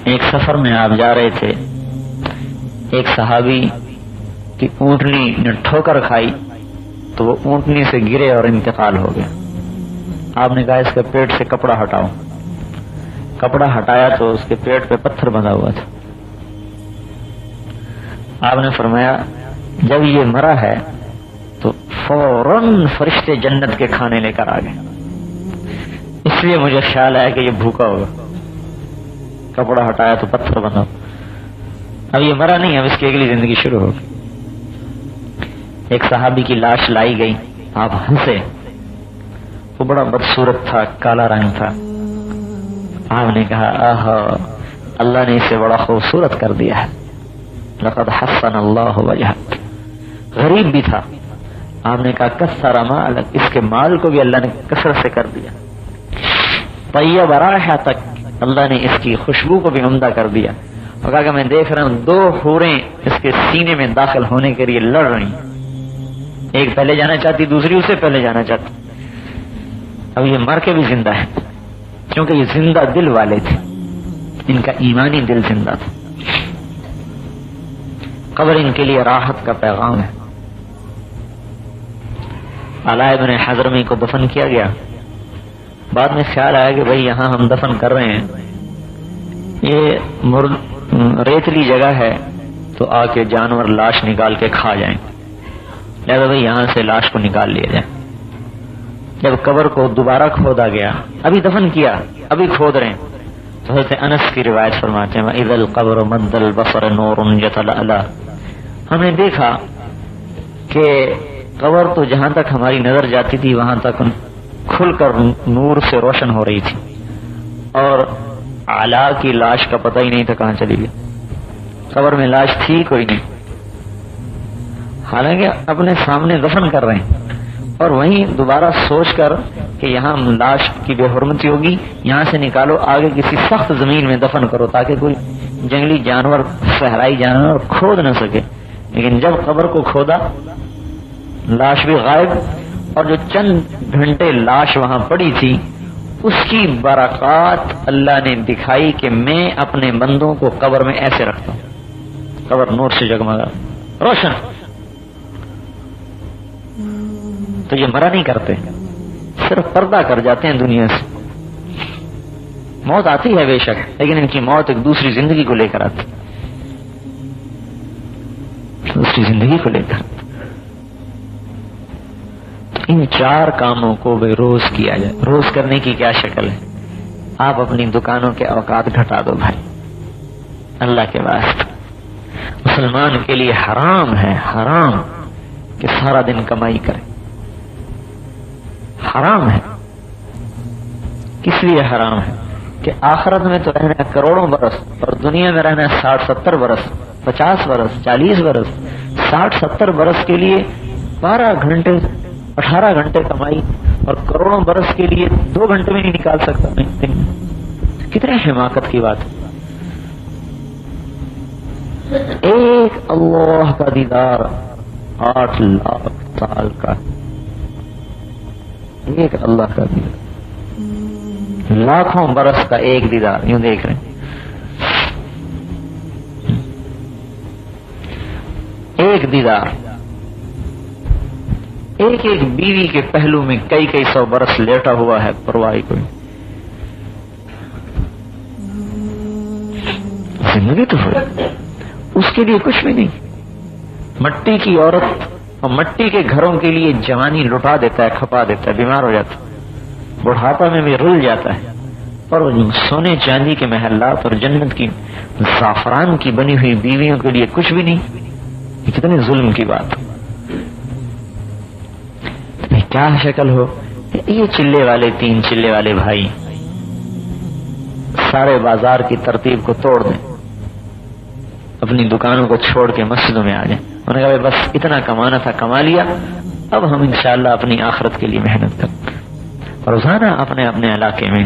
ایک سفر میں آپ جا رہے تھے، ایک صحابی کی اونٹنی نے ٹھوکر کھائی تو وہ اونٹنی سے گرے اور انتقال ہو گیا۔ آپ نے کہا اس کے پیٹ سے کپڑا ہٹاؤ۔ کپڑا ہٹایا تو اس کے پیٹ پہ پتھر بندھا ہوا تھا۔ آپ نے فرمایا جب یہ مرا ہے تو فوراً فرشتے جنت کے کھانے لے کر آ گئے، اس لیے مجھے خیال آیا کہ یہ بھوکا ہوگا۔ کپڑا ہٹایا تو پتھر بندھا۔ اب یہ مرا نہیں، اب اس کی اگلی زندگی شروع ہوگی۔ ایک صحابی کی لاش لائی گئی، آپ ہنسے، وہ بڑا بدصورت تھا، کالا رنگ تھا۔ آپ نے کہا آہا، اللہ نے اسے بڑا خوبصورت کر دیا ہے، لقد حسن اللہ وجہ۔ غریب بھی تھا، آپ نے کہا کثر مالک، اس کے مال کو بھی اللہ نے کثرت سے کر دیا۔ طیب رائحتک، اللہ نے اس کی خوشبو کو بھی عمدہ کر دیا۔ اور کہا کہ میں دیکھ رہا ہوں 2 حوریں اس کے سینے میں داخل ہونے کے لیے لڑ رہی، ایک پہلے جانا چاہتی، دوسری اسے پہلے جانا چاہتی۔ اب یہ مر کے بھی زندہ ہے، کیونکہ یہ زندہ دل والے تھے، ان کا ایمانی دل زندہ تھا۔ قبر ان کے لیے راحت کا پیغام ہے۔ علاء بن حضرمی کو دفن کیا گیا، بعد میں خیال آیا کہ بھئی یہاں ہم دفن کر رہے ہیں، یہ ریتلی جگہ ہے تو آ کے جانور لاش نکال کے کھا جائیں، لہذا بھئی یہاں سے لاش کو نکال لیا جائے۔ جب قبر کو دوبارہ کھودا گیا، ابھی دفن کیا، ابھی کھود رہے ہیں، تو حضرت انس کی روایت فرماتے ہیں وَإِذَا الْقَبْرُ مَدَّ الْبَصَرَ نُورٌ يَتَلَأْلَأُ، ہم نے دیکھا کہ قبر تو جہاں تک ہماری نظر جاتی تھی وہاں تک کھل کر نور سے روشن ہو رہی تھی، اور علا کی لاش کا پتہ ہی نہیں تھا کہاں چلی گئی۔ قبر میں لاش تھی کوئی نہیں، حالانکہ اپنے سامنے دفن کر رہے ہیں، اور وہیں دوبارہ سوچ کر کہ یہاں لاش کی بے حرمتی ہوگی، یہاں سے نکالو، آگے کسی سخت زمین میں دفن کرو تاکہ کوئی جنگلی جانور، صحرائی جانور کھود نہ سکے۔ لیکن جب قبر کو کھودا، لاش بھی غائب، اور جو چند گھنٹے لاش وہاں پڑی تھی اس کی برکات اللہ نے دکھائی کہ میں اپنے بندوں کو قبر میں ایسے رکھتا ہوں، قبر نور سے جگمگا روشن۔ تو یہ مرا نہیں کرتے، صرف پردہ کر جاتے ہیں دنیا سے۔ موت آتی ہے بے شک، لیکن ان کی موت ایک دوسری زندگی کو لے کر آتی، دوسری زندگی کو لے کر۔ ان 4 کاموں کو بھی روز کیا جائے۔ روز کرنے کی کیا شکل ہے؟ آپ اپنی دکانوں کے اوقات گھٹا دو بھائی، اللہ کے واسطے۔ مسلمان کے لیے حرام ہے، حرام کہ سارا دن کمائی کرے، حرام ہے۔ کس لیے حرام ہے؟ کہ آخرت میں تو رہنا ہے کروڑوں برس، اور دنیا میں رہنا ہے 60-70 برس، 50 برس، 40 برس۔ 60-70 برس کے لیے 12 گھنٹے 18 گھنٹے کمائی، اور کروڑوں برس کے لیے 2 گھنٹے میں نہیں نکال سکتا۔ کتنے حماقت کی بات۔ ایک اللہ کا دیدار 8 لاکھ سال کا، ایک اللہ کا دیدار، لاکھوں برس کا ایک دیدار، یوں دیکھ رہے ہیں۔ ایک دیدار، ایک ایک بیوی کے پہلو میں کئی 100 برس لیٹا ہوا ہے، پرواہ کوئی۔ زندگی تو ہے، اس کے لیے کچھ بھی نہیں۔ مٹی کی عورت اور مٹی کے گھروں کے لیے جوانی لٹا دیتا ہے، کھپا دیتا ہے، بیمار ہو جاتا ہے، بڑھاپا میں بھی رل جاتا ہے، اور سونے چاندی کے محلات اور جنت کی زعفران کی بنی ہوئی بیویوں کے لیے کچھ بھی نہیں۔ یہ کتنے ظلم کی بات۔ کیا شکل ہو؟ یہ چلے والے 3 چلے والے بھائی سارے بازار کی ترتیب کو توڑ دیں، اپنی دکانوں کو چھوڑ کے مسجدوں میں آ جائیں۔ انہوں نے کہا بس اتنا کمانا تھا، کما لیا، اب ہم انشاءاللہ اپنی آخرت کے لیے محنت کریں۔ روزانہ اپنے اپنے علاقے میں،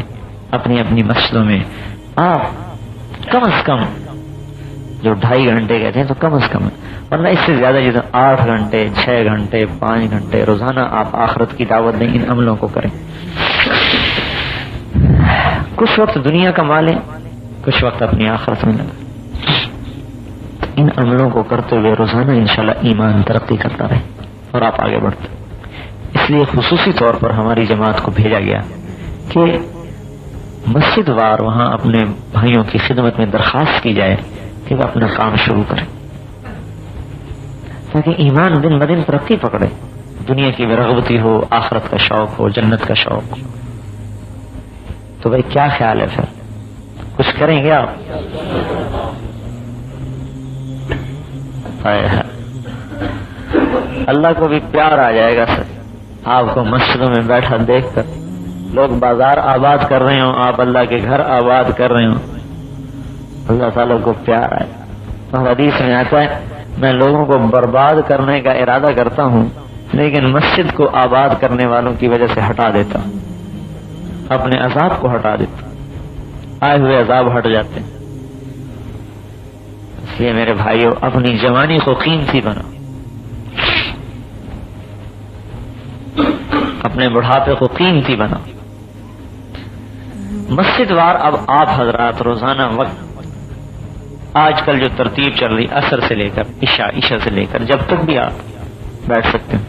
اپنی اپنی مسجدوں میں آپ کم از کم جو 2.5 گھنٹے کہتے ہیں تو کم از کم، ورنہ اس سے زیادہ جتنا 8 گھنٹے 6 گھنٹے 5 گھنٹے روزانہ آپ آخرت کی دعوت دیں، ان عملوں کو کریں۔ کچھ وقت دنیا کما لیں، کچھ وقت اپنی آخرت میں لگا. ان عملوں کو کرتے ہوئے روزانہ انشاءاللہ ایمان ترقی کرتا رہے اور آپ آگے بڑھتے. اس لیے خصوصی طور پر ہماری جماعت کو بھیجا گیا کہ مسجد وار وہاں اپنے بھائیوں کی خدمت میں درخواست کی جائے کہ وہ اپنا کام شروع کریں تاکہ ایمان دن بدن ترقی پکڑے، دنیا کی بھی رغبتی ہو، آخرت کا شوق ہو، جنت کا شوق ہو. تو بھائی کیا خیال ہے؟ پھر کچھ کریں گے آپ؟ اللہ کو بھی پیار آ جائے گا سر آپ کو مسجدوں میں بیٹھا دیکھ کر. لوگ بازار آباد کر رہے ہوں، آپ اللہ کے گھر آباد کر رہے ہوں، اللہ تعالیٰ کو پیار آئے. تو حدیث میں آتا ہے میں لوگوں کو برباد کرنے کا ارادہ کرتا ہوں لیکن مسجد کو آباد کرنے والوں کی وجہ سے ہٹا دیتا ہوں، اپنے عذاب کو ہٹا دیتا ہوں، آئے ہوئے عذاب ہٹ جاتے ہیں. اس لیے میرے بھائیوں اپنی جوانی کو قیمتی بناؤ، اپنے بڑھاپے کو قیمتی بناؤ. مسجد وار اب آپ حضرات روزانہ وقت آج کل جو ترتیب چل رہی عصر سے لے کر عشاء سے لے کر جب تک بھی آپ بیٹھ سکتے ہیں